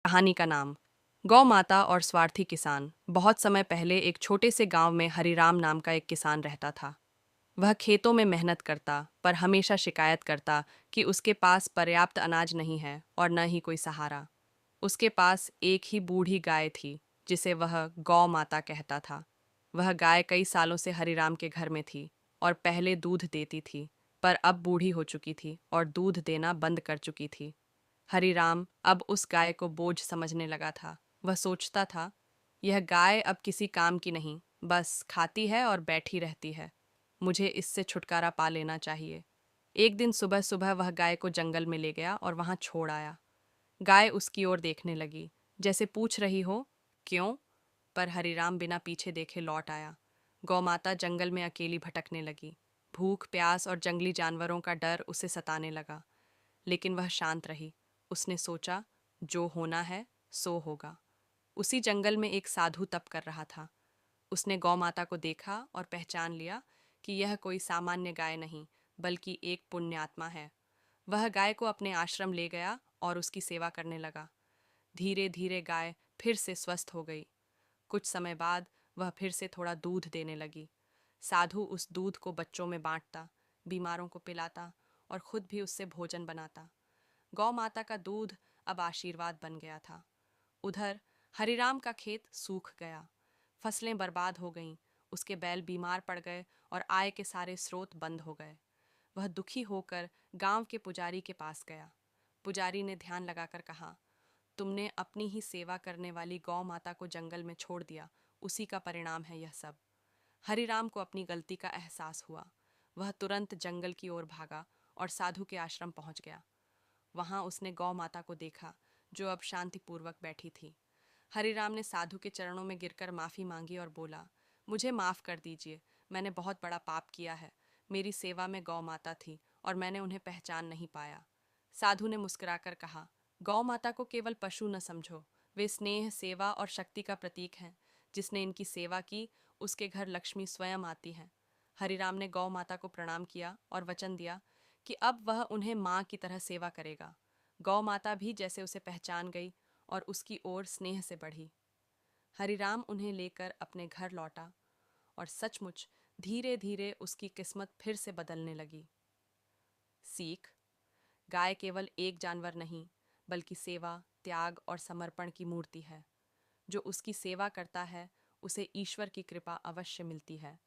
कहानी का नाम गौ माता और स्वार्थी किसान। बहुत समय पहले एक छोटे से गांव में हरिराम नाम का एक किसान रहता था। वह खेतों में मेहनत करता पर हमेशा शिकायत करता कि उसके पास पर्याप्त अनाज नहीं है और न ही कोई सहारा। उसके पास एक ही बूढ़ी गाय थी जिसे वह गौ माता कहता था। वह गाय कई सालों से हरिराम के घर में थी और पहले दूध देती थी, पर अब बूढ़ी हो चुकी थी और दूध देना बंद कर चुकी थी। हरिराम अब उस गाय को बोझ समझने लगा था। वह सोचता था, यह गाय अब किसी काम की नहीं, बस खाती है और बैठी रहती है। मुझे इससे छुटकारा पा लेना चाहिए। एक दिन सुबह सुबह वह गाय को जंगल में ले गया और वहां छोड़ आया। गाय उसकी ओर देखने लगी, जैसे पूछ रही हो, क्यों? पर हरिराम बिना पीछे देखे लौट आया। गौमाता जंगल में अकेली भटकने लगी। भूख, प्यास और जंगली जानवरों का डर उसे सताने लगा, लेकिन वह शांत रही। उसने सोचा, जो होना है सो होगा। उसी जंगल में एक साधु तप कर रहा था। उसने गौ माता को देखा और पहचान लिया कि यह कोई सामान्य गाय नहीं, बल्कि एक पुण्यात्मा है। वह गाय को अपने आश्रम ले गया और उसकी सेवा करने लगा। धीरे धीरे गाय फिर से स्वस्थ हो गई। कुछ समय बाद वह फिर से थोड़ा दूध देने लगी। साधु उस दूध को बच्चों में बांटता, बीमारों को पिलाता और खुद भी उससे भोजन बनाता। गौ माता का दूध अब आशीर्वाद बन गया था। उधर हरिराम का खेत सूख गया। फसलें बर्बाद हो गईं। उसके बैल बीमार पड़ गए और आय के सारे स्रोत बंद हो गए। वह दुखी होकर गांव के पुजारी के पास गया। पुजारी ने ध्यान लगाकर कहा, तुमने अपनी ही सेवा करने वाली गौ माता को जंगल में छोड़ दिया। उसी का परिणाम है यह सब। हरिराम को अपनी गलती का एहसास हुआ। वह तुरंत जंगल की ओर भागा और साधु के आश्रम पहुंच गया। वहां उसने गौ माता को देखा, जो अब शांतिपूर्वक बैठी थी। हरिराम ने साधु के चरणों में गिरकर माफी मांगी और बोला, मुझे माफ कर दीजिए, मैंने बहुत बड़ा पाप किया है। मेरी सेवा में गौ माता थी और मैंने उन्हें पहचान नहीं पाया। साधु ने मुस्कुराकर कहा, गौ माता को केवल पशु न समझो। वे स्नेह, सेवा और शक्ति का प्रतीक हैं। जिसने इनकी सेवा की, उसके घर लक्ष्मी स्वयं आती हैं। हरिराम ने गौ माता को प्रणाम किया और वचन दिया कि अब वह उन्हें माँ की तरह सेवा करेगा। गौ माता भी जैसे उसे पहचान गई और उसकी ओर स्नेह से बढ़ी। हरिराम उन्हें लेकर अपने घर लौटा और सचमुच धीरे धीरे उसकी किस्मत फिर से बदलने लगी। सीख: गाय केवल एक जानवर नहीं, बल्कि सेवा, त्याग और समर्पण की मूर्ति है। जो उसकी सेवा करता है, उसे ईश्वर की कृपा अवश्य मिलती है।